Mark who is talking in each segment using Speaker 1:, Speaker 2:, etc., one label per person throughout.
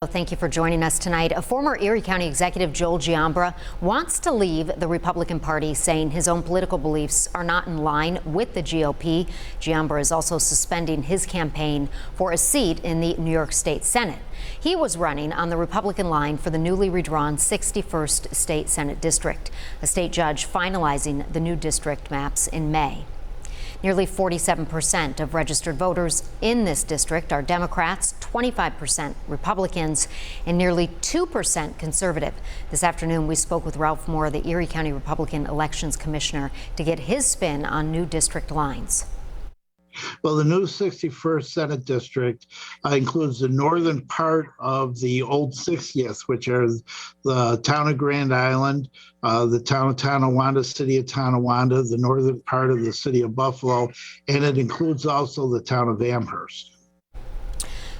Speaker 1: Thank you for joining us tonight. A former Erie County Executive, Joel Giambra, wants to leave the Republican Party, saying his own political beliefs are not in line with the GOP. Giambra is also suspending his campaign for a seat in the New York State Senate. He was running on the Republican line for the newly redrawn 61st State Senate District, a state judge finalizing the new district maps in May. Nearly 47% of registered voters in this district are Democrats, 25% Republicans, and nearly 2% conservative. This afternoon, we spoke with Ralph Moore, the Erie County Republican Elections Commissioner, to get his spin on new district lines.
Speaker 2: Well, the new 61st Senate District includes the northern part of the old 60th, which are the town of Grand Island, the town of Tonawanda, city of Tonawanda, the northern part of the city of Buffalo, and it includes also the town of Amherst.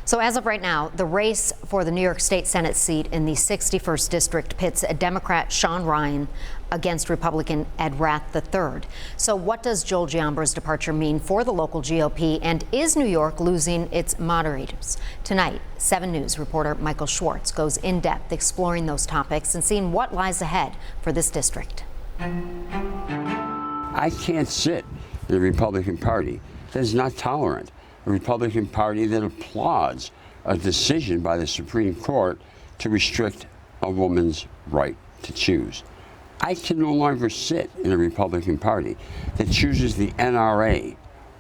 Speaker 1: So as of right now, the race for the New York State Senate seat in the 61st District pits a Democrat, Sean Ryan, against Republican Ed Rath III. So what does Joel Giambra's departure mean for the local GOP, and is New York losing its moderators? Tonight, 7 News reporter Michael Schwartz goes in depth exploring those topics and seeing what lies ahead for this district.
Speaker 3: I can't sit in the Republican Party that is not tolerant. A Republican Party that applauds a decision by the Supreme Court to restrict a woman's right to choose. I can no longer sit in a Republican Party that chooses the NRA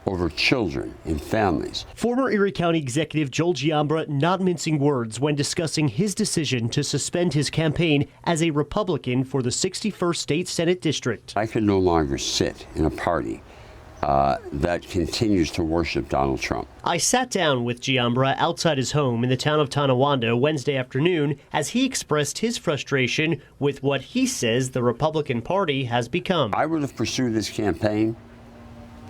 Speaker 3: over children and families.
Speaker 4: Former Erie County Executive Joel Giambra not mincing words when discussing his decision to suspend his campaign as a Republican for the 61st State Senate District.
Speaker 3: I can no longer sit in a party that continues to worship Donald Trump.
Speaker 4: I sat down with Giambra outside his home in the town of Tonawanda Wednesday afternoon as he expressed his frustration with what he says the Republican Party has become.
Speaker 3: I would have pursued this campaign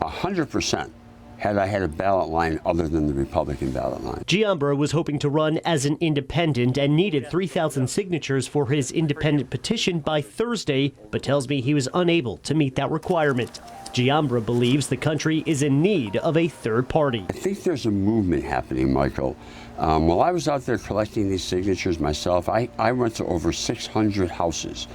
Speaker 3: 100% had I had a ballot line other than the Republican ballot line.
Speaker 4: Giambra was hoping to run as an independent and needed 3,000 signatures for his independent petition by Thursday, but tells me he was unable to meet that requirement. Giambra believes the country is in need of a third party.
Speaker 3: I think there's a movement happening, Michael. While I was out there collecting these signatures myself, I went to over 600 houses,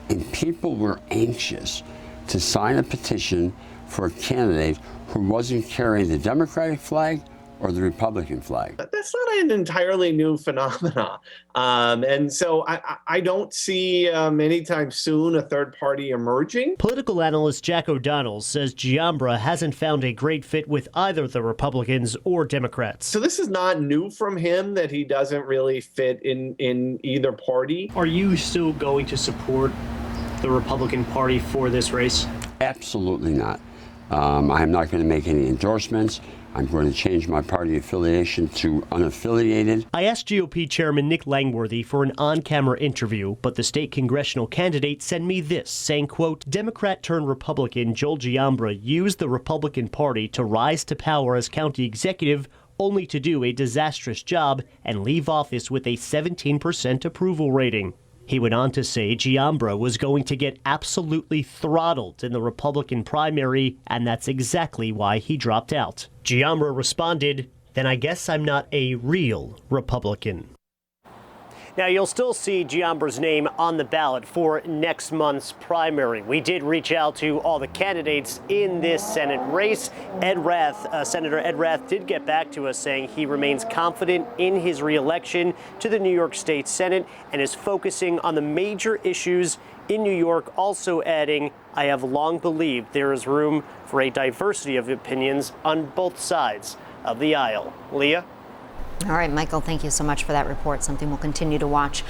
Speaker 3: and people were anxious to sign a petition for a candidate who wasn't carrying the Democratic flag or the Republican flag.
Speaker 5: That's not an entirely new phenomena. And so I don't see anytime soon a third party emerging.
Speaker 4: Political analyst Jack O'Donnell says Giambra hasn't found a great fit with either the Republicans or Democrats.
Speaker 5: So this is not new from him that he doesn't really fit in either party.
Speaker 4: Are you still going to support the Republican Party for this race?
Speaker 3: Absolutely not. I'm not going to make any endorsements. I'm going to change my party affiliation to unaffiliated.
Speaker 4: I asked GOP Chairman Nick Langworthy for an on-camera interview, but the state congressional candidate sent me this, saying, quote, Democrat-turned-Republican Joel Giambra used the Republican Party to rise to power as county executive, only to do a disastrous job and leave office with a 17% approval rating. He went on to say Giambra was going to get absolutely throttled in the Republican primary, and that's exactly why he dropped out. Giambra responded, then I guess I'm not a real Republican. Now, you'll still see Giambra's name on the ballot for next month's primary. We did reach out to all the candidates in this Senate race. Senator Ed Rath did get back to us saying he remains confident in his reelection to the New York State Senate and is focusing on the major issues in New York, also adding, I have long believed there is room for a diversity of opinions on both sides of the aisle. Leah?
Speaker 1: All right, Michael, thank you so much for that report. Something we'll continue to watch.